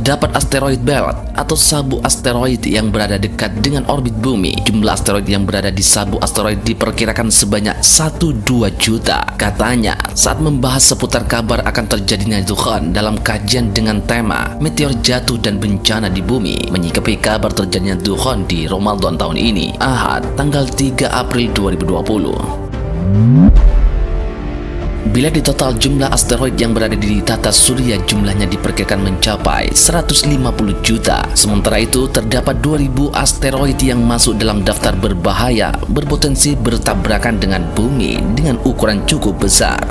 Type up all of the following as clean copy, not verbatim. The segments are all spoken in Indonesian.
Terdapat asteroid belt atau sabuk asteroid yang berada dekat dengan orbit bumi. Jumlah asteroid yang berada di sabuk asteroid diperkirakan sebanyak 1-2 juta. Katanya, saat membahas seputar kabar akan terjadinya dukhan dalam kajian dengan tema meteor jatuh dan bencana di bumi, menyikapi kabar terjadinya dukhan di Ramadan tahun ini, Ahad, tanggal 3 April 2020. Bila di total jumlah asteroid yang berada di tata surya jumlahnya diperkirakan mencapai 150 juta. Sementara itu terdapat 2000 asteroid yang masuk dalam daftar berbahaya, berpotensi bertabrakan dengan bumi dengan ukuran cukup besar.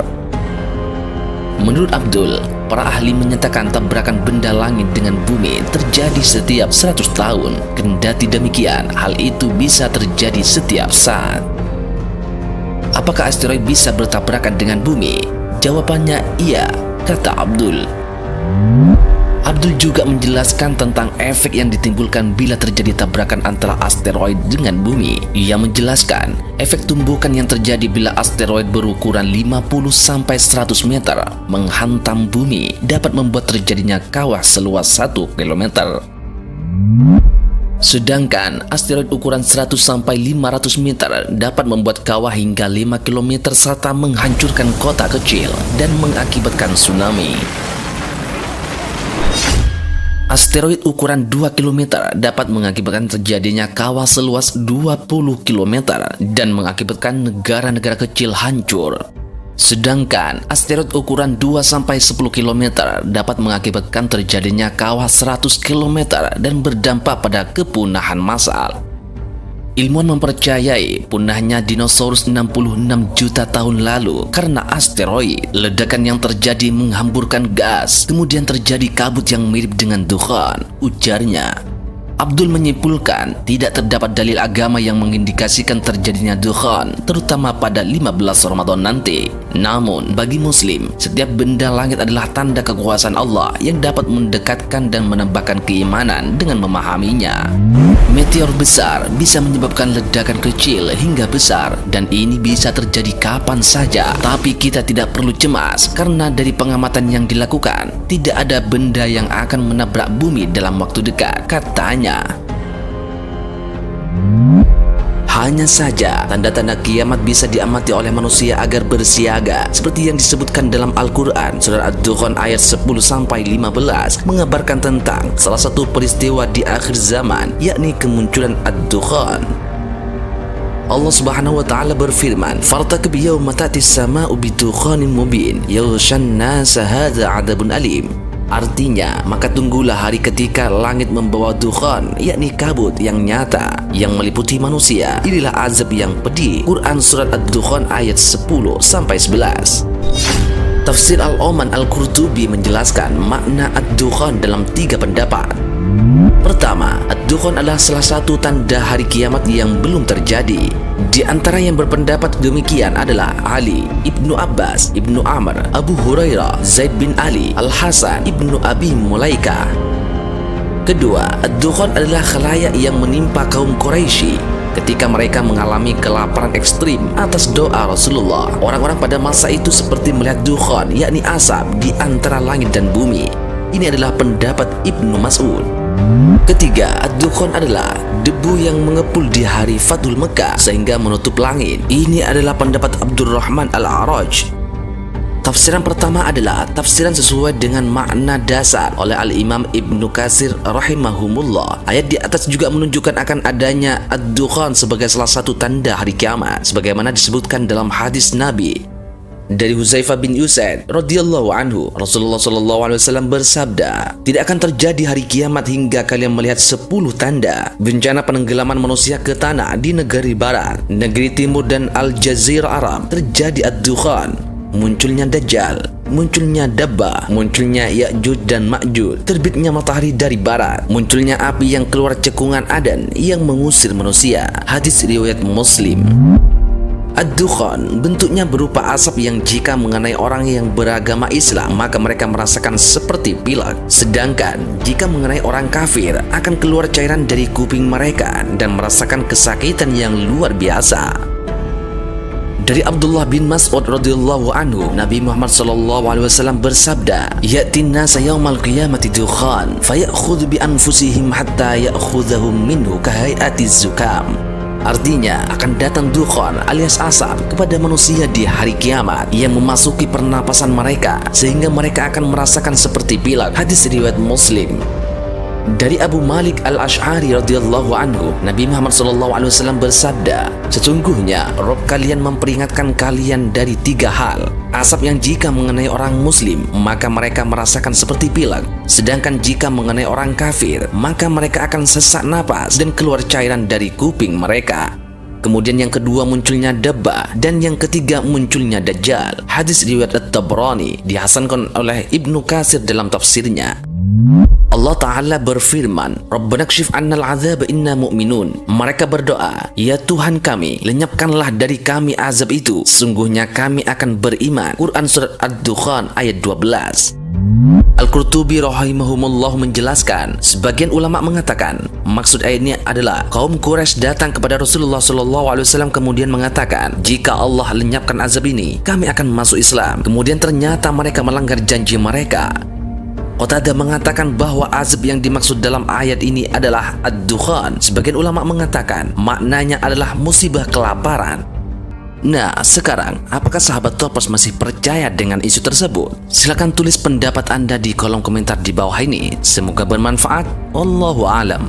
Menurut Abdul, para ahli menyatakan tabrakan benda langit dengan bumi terjadi setiap 100 tahun. Kendati demikian, hal itu bisa terjadi setiap saat. Apakah asteroid bisa bertabrakan dengan bumi? Jawabannya iya, kata Abdul. Abdul juga menjelaskan tentang efek yang ditimbulkan bila terjadi tabrakan antara asteroid dengan bumi. Ia menjelaskan efek tumbukan yang terjadi bila asteroid berukuran 50-100 meter menghantam bumi dapat membuat terjadinya kawah seluas 1 kilometer. Sedangkan asteroid ukuran 100-500 meter dapat membuat kawah hingga 5 km serta menghancurkan kota kecil dan mengakibatkan tsunami. Asteroid ukuran 2 km dapat mengakibatkan terjadinya kawah seluas 20 km dan mengakibatkan negara-negara kecil hancur. Sedangkan asteroid ukuran 2-10 km dapat mengakibatkan terjadinya kawah 100 km dan berdampak pada kepunahan massal. Ilmuwan mempercayai punahnya dinosaurus 66 juta tahun lalu karena asteroid. Ledakan yang terjadi menghamburkan gas, kemudian terjadi kabut yang mirip dengan dukhan, ujarnya. Abdul menyimpulkan tidak terdapat dalil agama yang mengindikasikan terjadinya dukhan, terutama pada 15 Ramadan nanti. Namun, bagi Muslim, setiap benda langit adalah tanda kekuasaan Allah yang dapat mendekatkan dan menambahkan keimanan dengan memahaminya. Meteor besar bisa menyebabkan ledakan kecil hingga besar, dan ini bisa terjadi kapan saja. Tapi kita tidak perlu cemas karena dari pengamatan yang dilakukan, tidak ada benda yang akan menabrak bumi dalam waktu dekat, katanya. Hanya saja, tanda-tanda kiamat bisa diamati oleh manusia agar bersiaga. Seperti yang disebutkan dalam Al-Quran, Surah Ad-Dukhan ayat 10-15 mengabarkan tentang salah satu peristiwa di akhir zaman, yakni kemunculan Ad-Dukhan. Allah Subhanahu wa Ta'ala berfirman, "Fartaqib yawma ta'tis sama'u bidukhanin mubin, yaghshan nasa hadza 'adzabun alim." Artinya, maka tunggulah hari ketika langit membawa dukhan, yakni kabut yang nyata, yang meliputi manusia. Inilah azab yang pedih. Quran Surat Ad-Dukhan ayat 10-11. Tafsir Al-Oman Al-Qurtubi menjelaskan makna Ad-Dukhan dalam 3 pendapat. Pertama, Ad-Dukhan adalah salah satu tanda hari kiamat yang belum terjadi. Di antara yang berpendapat demikian adalah Ali, Ibnu Abbas, Ibnu Amr, Abu Hurairah, Zaid bin Ali, Al-Hasan, Ibnu Abi Mulaika. Kedua, Ad-Dukhan adalah khalayak yang menimpa kaum Quraisy ketika mereka mengalami kelaparan ekstrim atas doa Rasulullah. Orang-orang pada masa itu seperti melihat dukhan, yakni asap di antara langit dan bumi. Ini adalah pendapat Ibnu Mas'ud. Ketiga, Ad-Dukhan adalah debu yang mengepul di hari Fathul Mekah sehingga menutup langit. Ini adalah pendapat Abdurrahman Al-A'raj. Tafsiran pertama adalah tafsiran sesuai dengan makna dasar oleh Al-Imam Ibnu Katsir rahimahumullah. Ayat di atas juga menunjukkan akan adanya Ad-Dukhan sebagai salah satu tanda hari kiamat, sebagaimana disebutkan dalam hadis Nabi. Dari Huzaifah bin Usaid radhiyallahu anhu, Rasulullah SAW bersabda, "Tidak akan terjadi hari kiamat hingga kalian melihat 10 tanda. Bencana penenggelaman manusia ke tanah di negeri barat, negeri timur dan Al-Jazirah Arab. Terjadi Ad-Dukhan, munculnya Dajjal, munculnya Dabbah, munculnya Ya'juj dan Ma'juj, terbitnya matahari dari barat, munculnya api yang keluar cekungan Adan yang mengusir manusia." Hadis riwayat Muslim. Ad-Dukhan bentuknya berupa asap yang jika mengenai orang yang beragama Islam maka mereka merasakan seperti pilek. Sedangkan jika mengenai orang kafir akan keluar cairan dari kuping mereka dan merasakan kesakitan yang luar biasa. Dari Abdullah bin Mas'ud radhiyallahu anhu, Nabi Muhammad sallallahu alaihi wasallam bersabda, "Ya'tin nasa yaumal qiyamati dukhan, fayakhudhu bi anfusihim hatta ya'khudhahum minhu kahayati zukam." Artinya, akan datang dukhan alias asap kepada manusia di hari kiamat yang memasuki pernapasan mereka sehingga mereka akan merasakan seperti pilek. Hadis riwayat Muslim. Dari Abu Malik Al-Asy'ari radhiyallahu anhu, Nabi Muhammad SAW bersabda, "Sesungguhnya Rabb kalian memperingatkan kalian dari 3 hal. Asap yang jika mengenai orang muslim, maka mereka merasakan seperti pilek. Sedangkan jika mengenai orang kafir, maka mereka akan sesak napas dan keluar cairan dari kuping mereka. Kemudian yang kedua munculnya dabba, dan yang ketiga munculnya dajjal." Hadis riwayat At-Tabrani, dihasankan oleh Ibnu Katsir dalam tafsirnya. Allah Ta'ala berfirman, "Rabbana kshif annal azab inna mu'minun." Mereka berdoa, "Ya Tuhan kami, lenyapkanlah dari kami azab itu, sungguhnya kami akan beriman." Quran Surat Ad-Dukhan ayat 12. Al-Qurtubi rahimahumullah menjelaskan, sebagian ulama mengatakan maksud ayatnya adalah kaum Quraisy datang kepada Rasulullah SAW kemudian mengatakan, "Jika Allah lenyapkan azab ini, kami akan masuk Islam." Kemudian ternyata mereka melanggar janji mereka. Qatadah mengatakan bahwa azab yang dimaksud dalam ayat ini adalah ad-dukhan. Sebagian ulama mengatakan maknanya adalah musibah kelaparan. Nah, sekarang apakah sahabat Topos masih percaya dengan isu tersebut? Silahkan tulis pendapat Anda di kolom komentar di bawah ini. Semoga bermanfaat. Wallahu a'lam.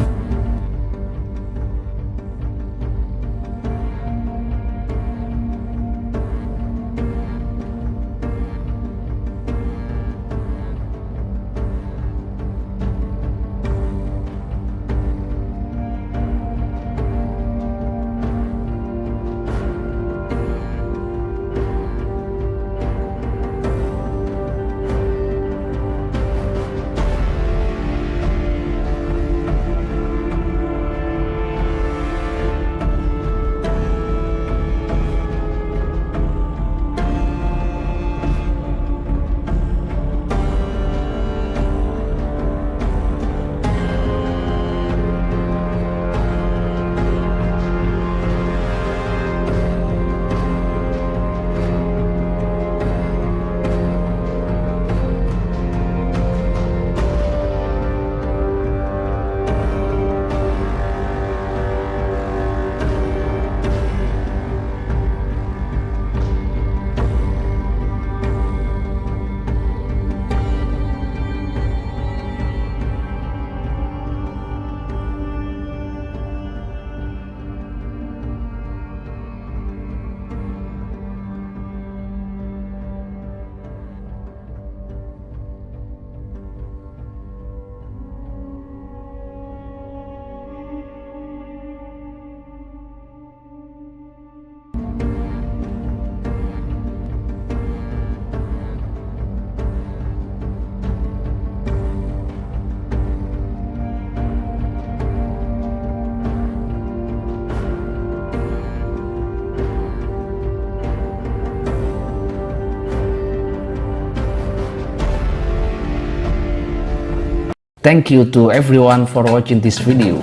Thank you to everyone for watching this video.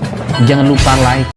Jangan lupa like,